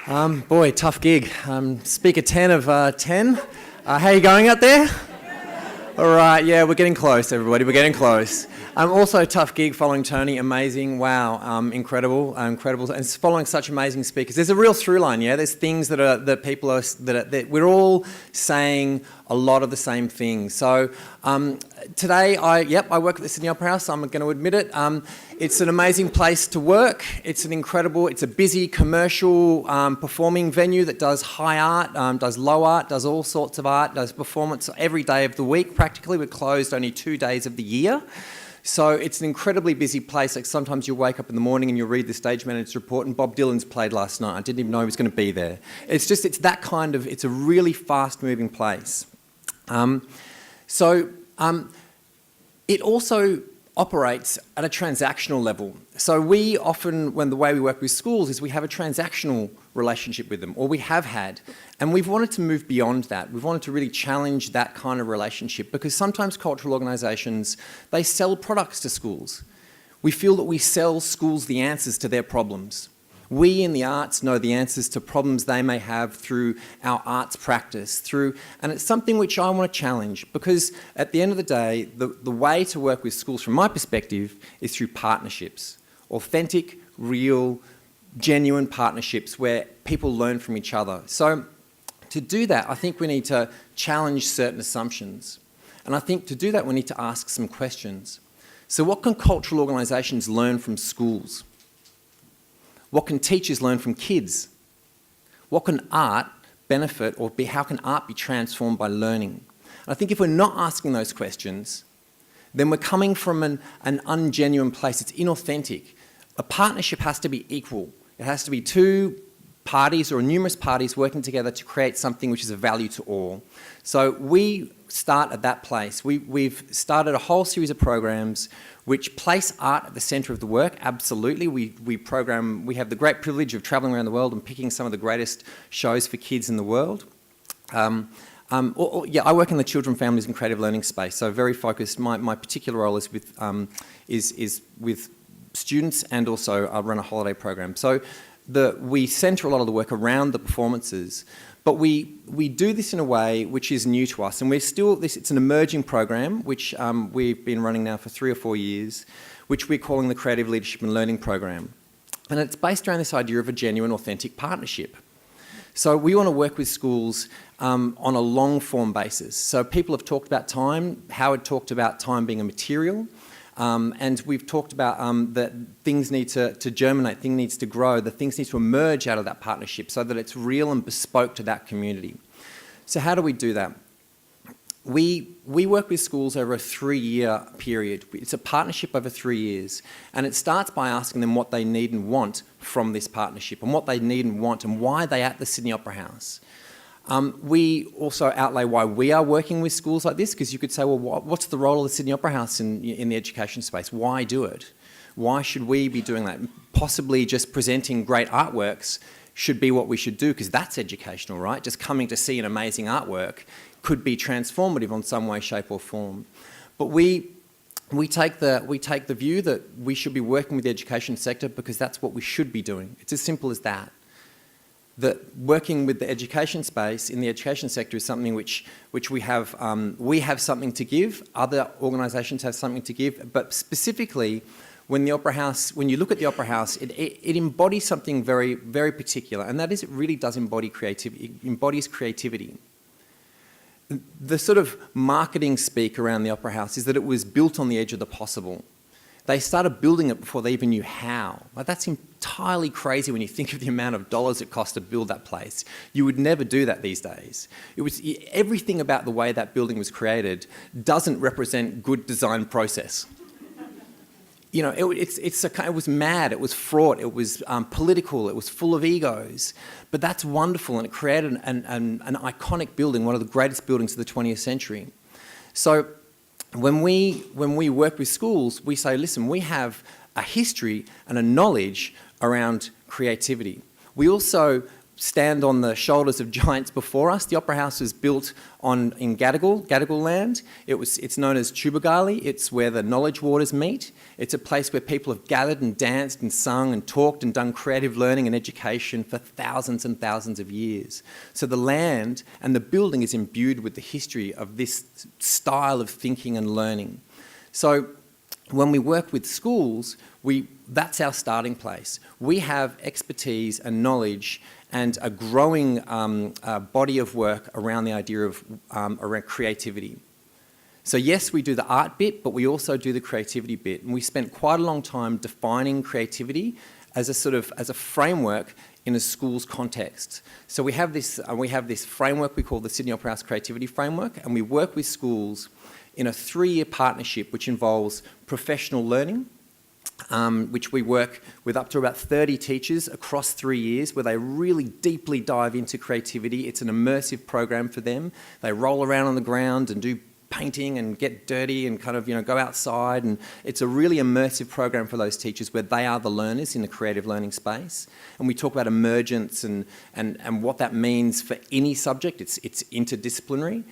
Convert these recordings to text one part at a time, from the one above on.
Boy, tough gig. Speaker 10 of 10. How you going out there? All right, yeah, we're getting close, everybody. We're getting close. Also a tough gig following Tony. Amazing, wow, incredible, incredible, and following such amazing speakers. There's a real through line, yeah. There's things that we're all saying a lot of the same things. So today, I work at the Sydney Opera House. I'm going to admit it. It's an amazing place to work. It's a busy commercial performing venue that does high art, does low art, does all sorts of art, does performance every day of the week practically. We're closed only 2 days of the year. So it's an incredibly busy place. Like sometimes you wake up in the morning and you read the stage manager's report and Bob Dylan's played last night. I didn't even know he was going to be there. It's a really fast moving place. It also operates at a transactional level. So we often, the way we work with schools is we have a transactional relationship with them, or we have had, and we've wanted to move beyond that. We've wanted to really challenge that kind of relationship because sometimes cultural organisations, they sell products to schools. We feel that we sell schools the answers to their problems. We in the arts know the answers to problems they may have through our arts practice, and it's something which I want to challenge because at the end of the day, the way to work with schools from my perspective is through partnerships. Authentic, real, genuine partnerships where people learn from each other. So to do that, I think we need to challenge certain assumptions. And I think to do that, we need to ask some questions. So what can cultural organisations learn from schools? What can teachers learn from kids? What can art benefit how can art be transformed by learning? And I think if we're not asking those questions, then we're coming from an ungenuine place. It's inauthentic. A partnership has to be equal. It has to be two parties or numerous parties working together to create something which is of value to all. So we start at that place. We've started a whole series of programs which place art at the centre of the work. Absolutely. We have the great privilege of travelling around the world and picking some of the greatest shows for kids in the world. I work in the children, families and creative learning space, so very focused. My particular role is with students, and also I run a holiday program. So we centre a lot of the work around the performances, but we do this in a way which is new to us, and it's an emerging program which we've been running now for 3 or 4 years, which we're calling the Creative Leadership and Learning Program. And it's based around this idea of a genuine, authentic partnership. So we want to work with schools on a long-form basis. So people have talked about time. Howard talked about time being a material. And we've talked about that things need to germinate, things need to grow, that things need to emerge out of that partnership so that it's real and bespoke to that community. So how do we do that? We work with schools over a 3-year period. It's a partnership over 3 years, and it starts by asking them what they need and want from this partnership, and what they need and want, and why they're at the Sydney Opera House. We also outlay why we are working with schools like this, because you could say, well, what's the role of the Sydney Opera House in the education space? Why do it? Why should we be doing that? Possibly just presenting great artworks should be what we should do, because that's educational, right? Just coming to see an amazing artwork could be transformative in some way, shape or form. But we take the view that we should be working with the education sector because that's what we should be doing. It's as simple as that. That working with the education space in the education sector is something which we have something to give, other organisations have something to give, but specifically when you look at the Opera House, it embodies something very, very particular, and that is it really does embody creativity. It embodies creativity. The sort of marketing speak around the Opera House is that it was built on the edge of the possible. They started building it before they even knew how. Like, that's entirely crazy when you think of the amount of dollars it cost to build that place. You would never do that these days. Everything about the way that building was created doesn't represent good design process. You know, it was mad, it was fraught, it was political, it was full of egos. But that's wonderful, and it created an iconic building, one of the greatest buildings of the 20th century. So when we work with schools, we say, listen, we have a history and a knowledge around creativity. We also stand on the shoulders of giants before us. The Opera House was built in Gadigal land. It's known as Tubagali. It's where the knowledge waters meet. It's a place where people have gathered and danced and sung and talked and done creative learning and education for thousands and thousands of years. So the land and the building is imbued with the history of this style of thinking and learning. So when we work with schools, that's our starting place. We have expertise and knowledge and a growing body of work around the idea of around creativity. So yes, we do the art bit, but we also do the creativity bit. And we spent quite a long time defining creativity as a framework in a school's context. So we have this framework we call the Sydney Opera House Creativity Framework, and we work with schools in a 3-year partnership which involves professional learning, which we work with up to about 30 teachers across 3 years, where they really deeply dive into creativity. It's an immersive program for them. They roll around on the ground and do painting and get dirty and kind of, go outside. And it's a really immersive program for those teachers where they are the learners in the creative learning space. And we talk about emergence and what that means for any subject. It's interdisciplinary.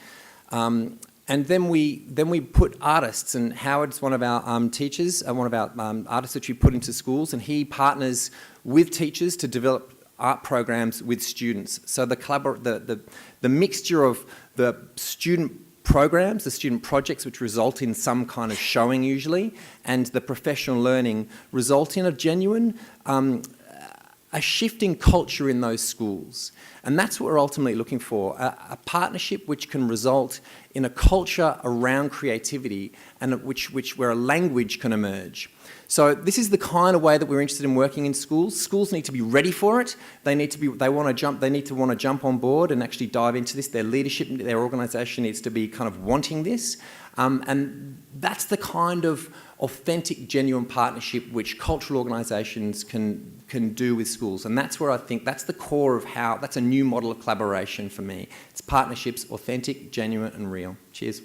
And then we put artists, and Howard's one of our teachers, one of our artists that we put into schools, and he partners with teachers to develop art programs with students. So the mixture of the student programs, the student projects, which result in some kind of showing usually, and the professional learning result in a genuine a shift in culture in those schools. And that's what we're ultimately looking for, a partnership which can result in a culture around creativity and where a language can emerge. So this is the kind of way that we're interested in working in schools. Schools need to be ready for it. They need to want to jump on board and actually dive into this. Their leadership, their organisation needs to be kind of wanting this. And that's the kind of authentic, genuine partnership which cultural organisations can do with schools. And that's where I think that's the core of that's a new model of collaboration for me. It's partnerships, authentic, genuine and real. Cheers.